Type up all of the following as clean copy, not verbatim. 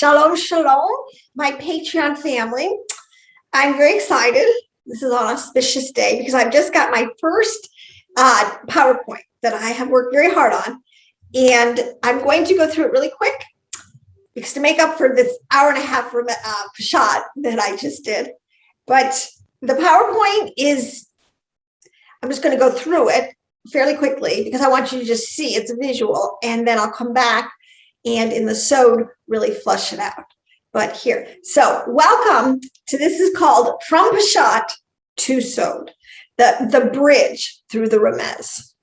Shalom, shalom, my Patreon family. I'm very excited. This is an auspicious day because I've just got my first PowerPoint that I have worked very hard on. And I'm going to go through it really quick because to make up for this hour and a half shot that I just did. But the PowerPoint is, I'm just going to go through it fairly quickly because I want you to just see it's a visual, and then I'll come back and in the sewed really flush it out. But here, so welcome to, this is called From Peshat to Sewed, the bridge through the Remez.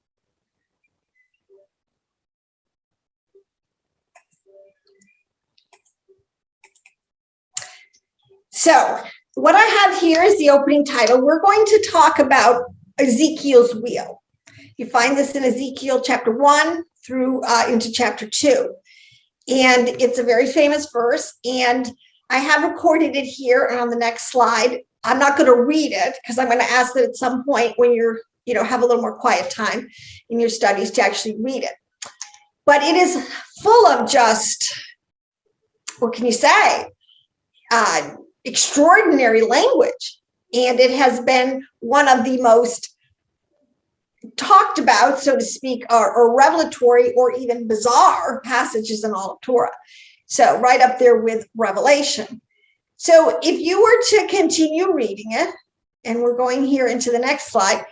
So what I have here is the opening title. We're going to talk about Ezekiel's wheel. You find this in Ezekiel chapter 1 through into chapter 2. And it's a very famous verse, and I have recorded it here and on the next slide. I'm not going to read it because I'm going to ask that at some point when you're, have a little more quiet time in your studies to actually read it. But it is full of just, what can you say, extraordinary language. And it has been one of the most talked about, so to speak, or revelatory or even bizarre passages in all of Torah. So right up there with Revelation. So if you were to continue reading it, and we're going here into the next slide,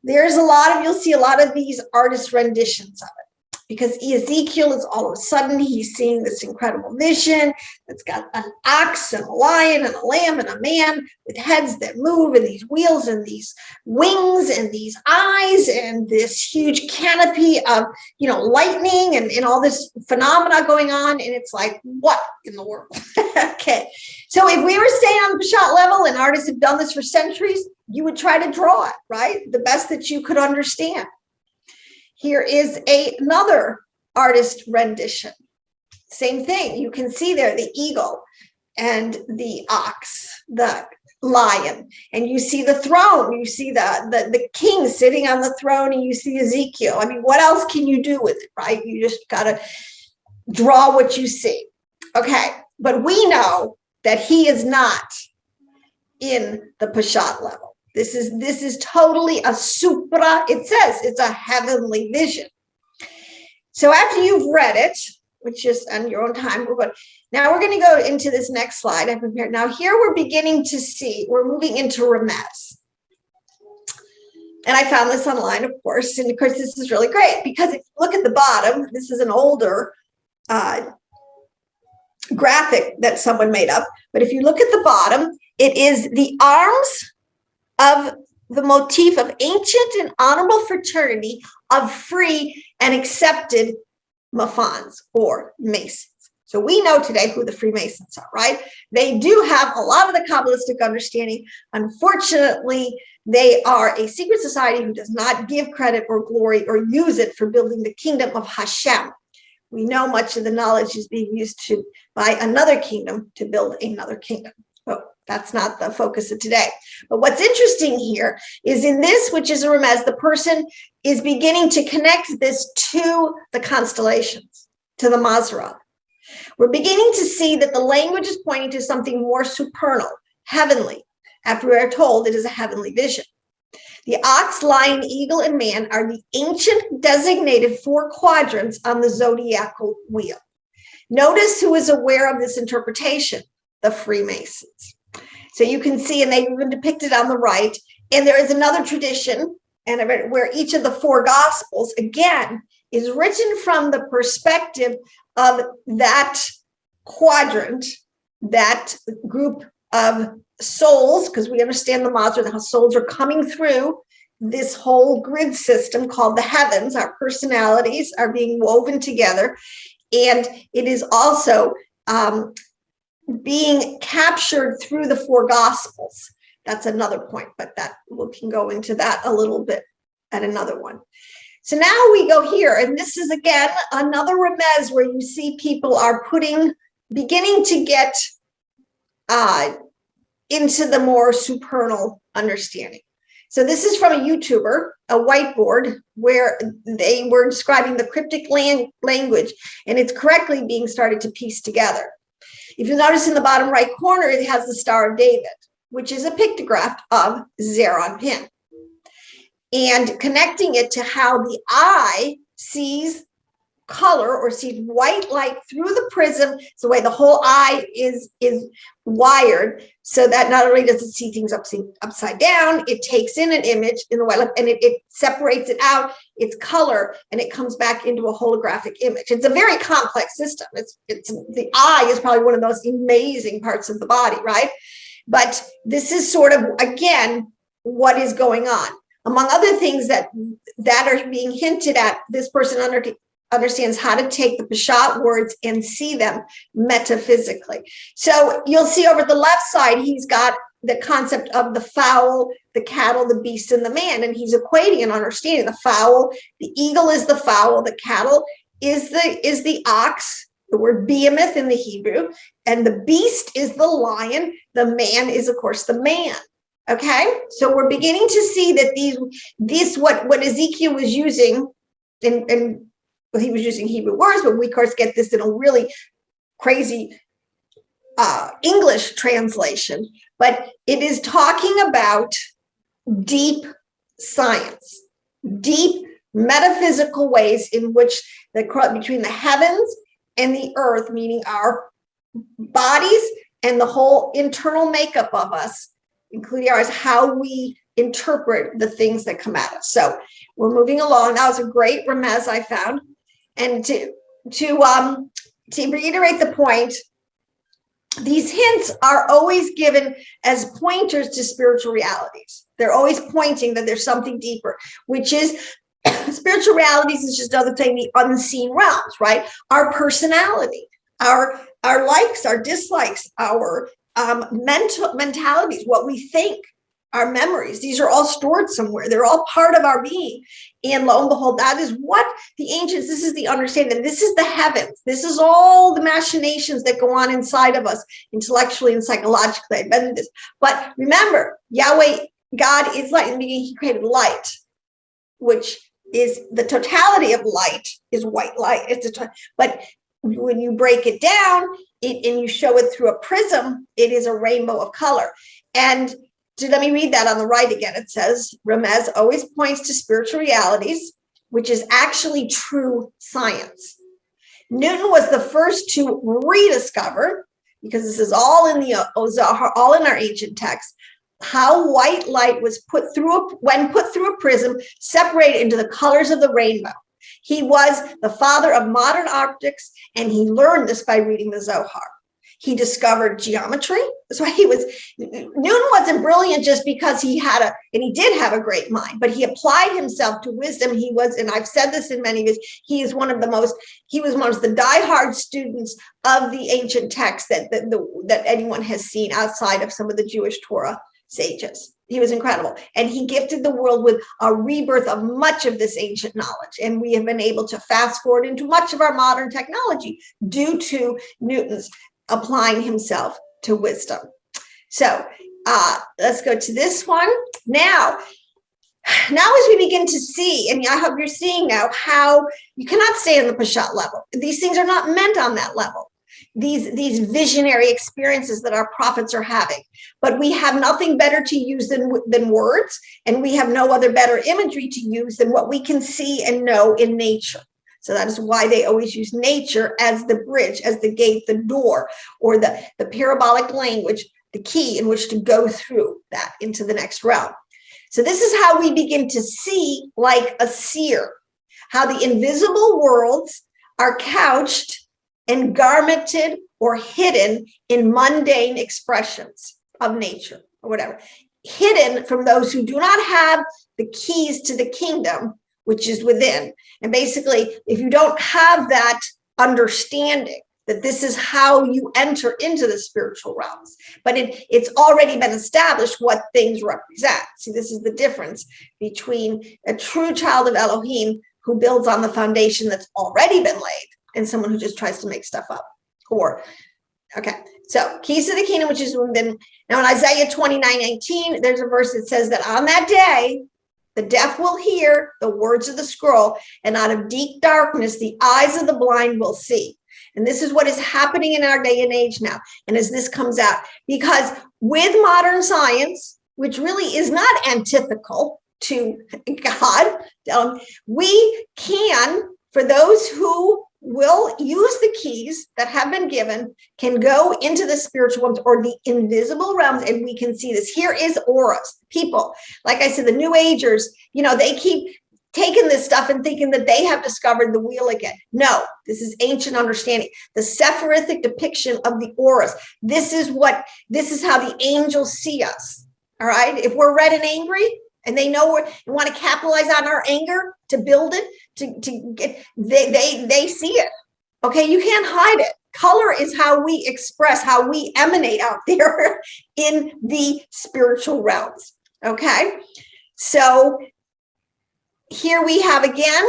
there's you'll see a lot of these artist renditions of it. Because Ezekiel is all of a sudden, he's seeing this incredible vision that's got an ox and a lion and a lamb and a man with heads that move and these wheels and these wings and these eyes and this huge canopy of, lightning and all this phenomena going on. And it's like, what in the world? Okay. So if we were staying on the Peshat level and artists have done this for centuries, you would try to draw it, right? The best that you could understand. Here is another artist rendition. Same thing. You can see there the eagle and the ox, the lion, and you see the throne. You see the king sitting on the throne, and you see Ezekiel. I mean, what else can you do with it, right? You just got to draw what you see. Okay, but we know that he is not in the Peshat level. This is totally a supra. It says it's a heavenly vision. So after you've read it, which is on your own time, we're going to go into this next slide I prepared. Now here we're beginning to see, we're moving into Remez. And I found this online, of course. And of course, this is really great because if you look at the bottom, this is an older graphic that someone made up. But if you look at the bottom, it is the arms of the motif of ancient and honorable fraternity of free and accepted Maphans or Masons. So we know today who the Freemasons are, right? They do have a lot of the Kabbalistic understanding. Unfortunately, they are a secret society who does not give credit or glory or use it for building the kingdom of Hashem. We know much of the knowledge is being used by another kingdom to build another kingdom. But that's not the focus of today. But what's interesting here is in this, which is a Remez, the person is beginning to connect this to the constellations, to the Mazra. We're beginning to see that the language is pointing to something more supernal, heavenly, after we are told it is a heavenly vision. The ox, lion, eagle, and man are the ancient designated 4 quadrants on the zodiacal wheel. Notice who is aware of this interpretation. The Freemasons. So you can see, and they've even depicted on the right, and there is another tradition and where each of the 4 gospels, again, is written from the perspective of that quadrant, that group of souls, because we understand the Mazra, how souls are coming through this whole grid system called the heavens. Our personalities are being woven together, and it is also being captured through the 4 gospels. That's another point, but that we can go into that a little bit at another one. So now we go here, and this is again another Remez where you see people are beginning to get into the more supernal understanding. So this is from a YouTuber, a whiteboard, where they were describing the cryptic language, and it's correctly being started to piece together. If you notice in the bottom right corner, it has the Star of David, which is a pictograph of Zeron pin. And connecting it to how the eye sees color or sees white light through the prism. It's the way the whole eye is wired, so that not only does it see things upside down, it takes in an image in the white light and it separates it out, its color, and it comes back into a holographic image. It's a very complex system. It's the eye is probably one of the most amazing parts of the body, right? But this is sort of, again, what is going on. Among other things that are being hinted at, this person understands how to take the Peshat words and see them metaphysically. So you'll see over the left side, he's got the concept of the fowl, the cattle, the beast, and the man, and he's equating and understanding the fowl. The eagle is the fowl, the cattle is the ox, the word behemoth in the Hebrew, and the beast is the lion. The man is, of course, the man. Okay, so we're beginning to see that what Ezekiel was using, and well, he was using Hebrew words, but we, of course, get this in a really crazy English translation. But it is talking about deep science, deep metaphysical ways in which between the heavens and the earth, meaning our bodies and the whole internal makeup of us, including ours, how we interpret the things that come at us. So we're moving along. That was a great remez I found. And to reiterate the point, these hints are always given as pointers to spiritual realities. They're always pointing that there's something deeper, which is spiritual realities is just another thing, the unseen realms, right? Our personality, our likes, our dislikes, our mentalities, what we think, our memories. These are all stored somewhere. They're all part of our being. And lo and behold, that is what the ancients, this is the understanding. This is the heavens. This is all the machinations that go on inside of us, intellectually and psychologically. I've been in this. But remember, Yahweh, God is light. In the beginning, he created light, which is the totality of light, is white light. But when you break it down and you show it through a prism, it is a rainbow of color. And let me read that on the right again. It says, Remez always points to spiritual realities, which is actually true science. Newton was the first to rediscover, because this is all in the Zohar, all in our ancient texts, how white light was when put through a prism, separated into the colors of the rainbow. He was the father of modern optics, and he learned this by reading the Zohar. He discovered geometry. That's why Newton wasn't brilliant just because he did have a great mind, but he applied himself to wisdom. He was, and I've said this in many ways, he was one of the diehard students of the ancient texts that anyone has seen outside of some of the Jewish Torah sages. He was incredible. And he gifted the world with a rebirth of much of this ancient knowledge. And we have been able to fast forward into much of our modern technology due to Newton's applying himself to wisdom. So let's go to this one. Now as we begin to see, and I hope you're seeing now how you cannot stay on the Peshat level. These things are not meant on that level. These visionary experiences that our prophets are having, but we have nothing better to use than words, and we have no other better imagery to use than what we can see and know in nature. So that is why they always use nature as the bridge, as the gate, the door, or the parabolic language, the key in which to go through that into the next realm. So this is how we begin to see, like a seer, how the invisible worlds are couched and garmented or hidden in mundane expressions of nature or whatever, hidden from those who do not have the keys to the kingdom, which is within. And basically, if you don't have that understanding that this is how you enter into the spiritual realms, but it's already been established what things represent. See, this is the difference between a true child of Elohim who builds on the foundation that's already been laid and someone who just tries to make stuff up. So keys to the kingdom, which is within. Now in Isaiah 29:19, there's a verse that says that on that day, the deaf will hear the words of the scroll, and out of deep darkness, the eyes of the blind will see. And this is what is happening in our day and age now. And as this comes out, because with modern science, which really is not antithetical to God, we can, for those who will use the keys that have been given, can go into the spiritual realms or the invisible realms, and we can see this. Here is auras. People, like I said, the New Agers, they keep taking this stuff and thinking that they have discovered the wheel again. No, this is ancient understanding. The Sephirithic depiction of the auras. This is how the angels see us. All right. If we're red and angry, and they know we want to capitalize on our anger to build it, to get, they see it. Okay, you can't hide it. Color is how we express, how we emanate out there in the spiritual realms. Okay, so here we have again.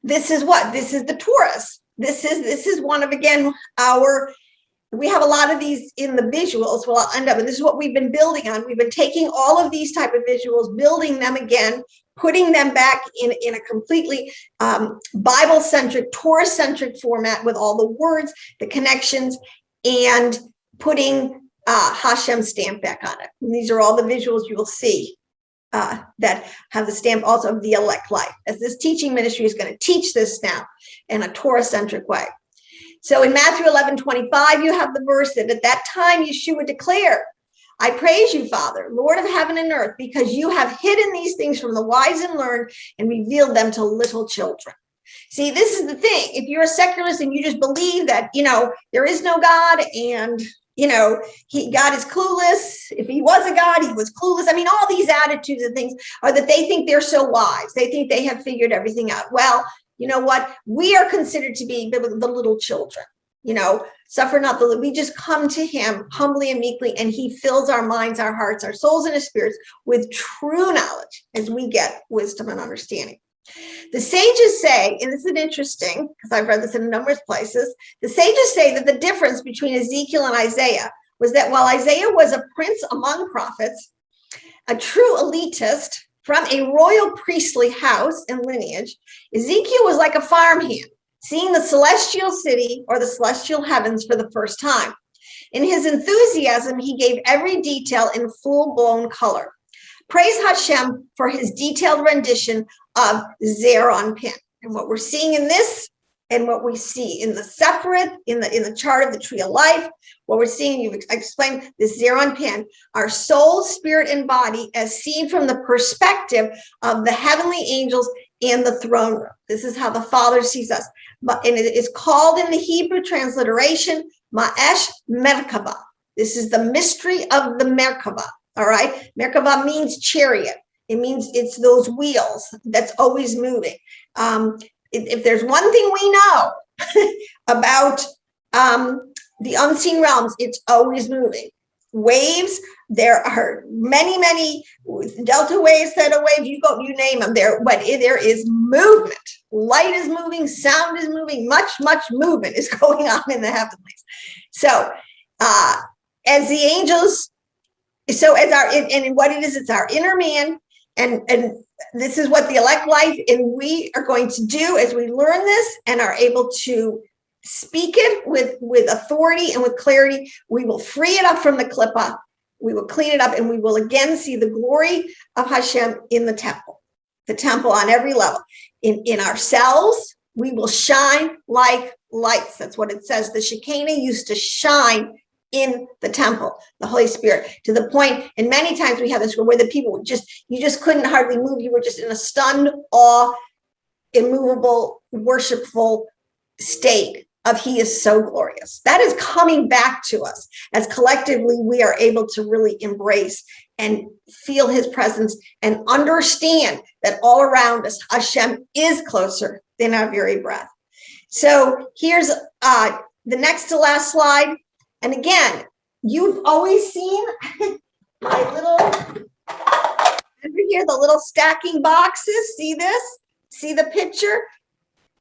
This is the Taurus. This is one of, again, we have a lot of these in the visuals. Well, I'll end up, and this is what we've been building on. We've been taking all of these type of visuals, building them again, putting them back in a completely Bible-centric, Torah-centric format with all the words, the connections, and putting Hashem's stamp back on it. And these are all the visuals you will see that have the stamp also of the elect life. As this teaching ministry is going to teach this now in a Torah-centric way. So in Matthew 11:25, you have the verse that at that time Yeshua declared, I praise you, Father, Lord of heaven and earth, because you have hidden these things from the wise and learned and revealed them to little children. See, this is the thing. If you're a secularist and you just believe that, there is no God and, God is clueless. If he was a God, he was clueless. I mean, all these attitudes and things are that they think they're so wise. They think they have figured everything out. Well, you know what? We are considered to be the little children, suffer not the little. We just come to him humbly and meekly, and he fills our minds, our hearts, our souls, and our spirits with true knowledge as we get wisdom and understanding. The sages say, and this is interesting because I've read this in a number of places, the sages say that the difference between Ezekiel and Isaiah was that while Isaiah was a prince among prophets, a true elitist, from a royal priestly house and lineage, Ezekiel was like a farmhand, seeing the celestial city or the celestial heavens for the first time. In his enthusiasm, he gave every detail in full-blown color. Praise Hashem for his detailed rendition of Zeir Anpin. And what we're seeing in this, and what we see in the Sephiroth, in the chart of the tree of life, what we're seeing, you've explained this Zeir Anpin, our soul, spirit, and body as seen from the perspective of the heavenly angels and the throne room. This is how the Father sees us. And it is called in the Hebrew transliteration, Ma'esh Merkava. This is the mystery of the Merkava. All right. Merkava means chariot. It means it's those wheels that's always moving. If there's one thing we know about the unseen realms, it's always moving. Waves, there are many delta waves, theta waves, you name them there, but there is movement. Light is moving, sound is moving, much movement is going on in the heavenlies. So as the angels, so as our, and what it is, it's our inner man, and this is what the elect life and we are going to do as we learn this and are able to speak it with authority and with clarity. We will free it up from the klippah. We will clean it up, and we will again see the glory of Hashem in the temple on every level. In ourselves, we will shine like lights. That's what it says. The Shekinah used to shine in the temple, the Holy Spirit, to the point, and many times we have this where the people would you just couldn't hardly move. You were just in a stunned awe, immovable, worshipful state of he is so glorious. That is coming back to us as collectively we are able to really embrace and feel his presence and understand that all around us, Hashem is closer than our very breath. So here's the next to last slide. And again, you've always seen my little, over here, the little stacking boxes. See this? See the picture?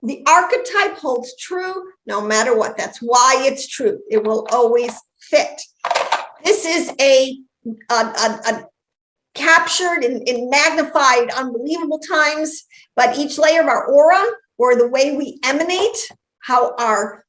The archetype holds true no matter what. That's why it's true. It will always fit. This is a captured and magnified unbelievable times, but each layer of our aura or the way we emanate how our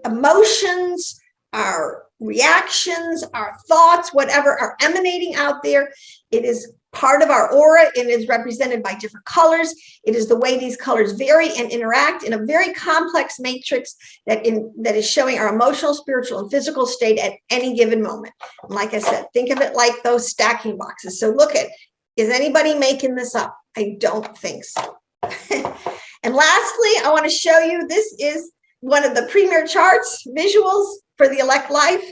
emotions, our reactions, our thoughts, whatever are emanating out there. It is part of our aura. It is represented by different colors. It is the way these colors vary and interact in a very complex matrix that is showing our emotional, spiritual, and physical state at any given moment. And like I said, think of it like those stacking boxes. So look at, is anybody making this up? I don't think so. And lastly, I want to show you, this is one of the premier charts, visuals for the elect life,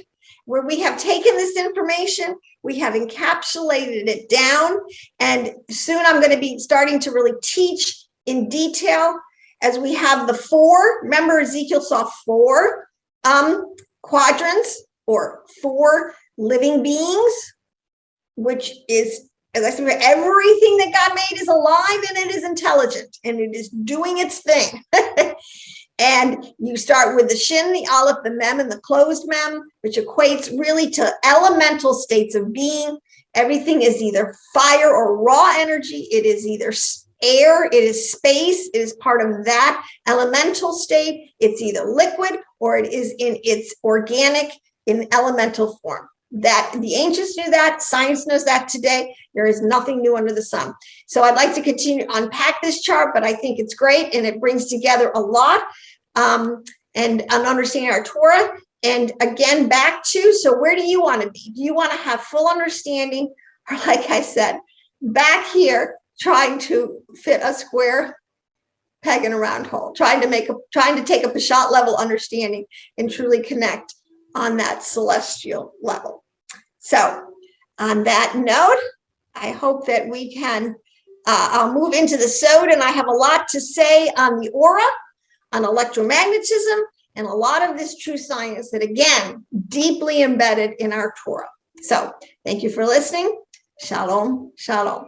where we have taken this information, we have encapsulated it down, and soon I'm going to be starting to really teach in detail as we have the four. Remember, Ezekiel saw four quadrants or four living beings, which is, as I said, everything that God made is alive and it is intelligent and it is doing its thing. And you start with the shin, the aleph, the mem, and the closed mem, which equates really to elemental states of being. Everything is either fire or raw energy. It is either air, it is space, it is part of that elemental state. It's either liquid or it is in its organic, in elemental form. That the ancients knew that, science knows that today. There is nothing new under the sun. So I'd like to continue to unpack this chart, but I think it's great and it brings together a lot and an understanding our Torah. And again, back to, so where do you want to be? Do you want to have full understanding, or like I said, back here trying to fit a square peg in a round hole, trying to take a Peshat level understanding and truly connect on that celestial level. So on that note, I hope that we can, I'll move into the Sod, and I have a lot to say on the aura, on electromagnetism, and a lot of this true science that, again, deeply embedded in our Torah. So thank you for listening. Shalom, shalom.